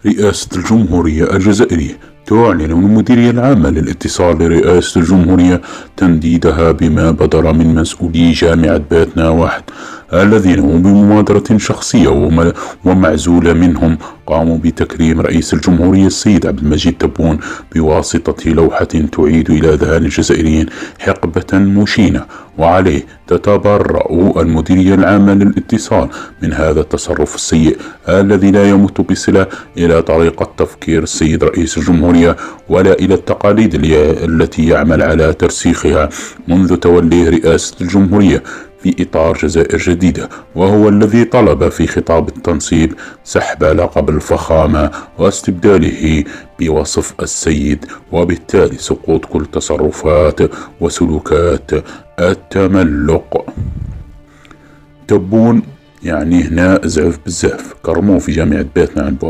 رئاسة الجمهورية الجزائرية تعلن المديرية العامة للاتصال لرئاسة الجمهورية تنديدها بما بدر من مسؤولي جامعة باتنا واحد الذين هم بمبادرة شخصية ومعزولة منهم قاموا بتكريم رئيس الجمهورية السيد عبد المجيد تبون بواسطة لوحة تعيد إلى أذهان الجزائريين حقبة مشينة، وعليه تتبرأ المديرية العامة للاتصال من هذا التصرف السيء الذي لا يمت بصلة إلى طريقة تفكير السيد رئيس الجمهورية ولا إلى التقاليد التي يعمل على ترسيخها منذ توليه رئاسة الجمهورية في إطار جزائر جديدة، وهو الذي طلب في خطاب التنصيب سحب لقب الفخامة واستبداله بوصف السيد، وبالتالي سقوط كل تصرفات وسلوكات التملق. تبون يعني هنا زعف بزاف، كرموه في جامعة باتنا عن بعد.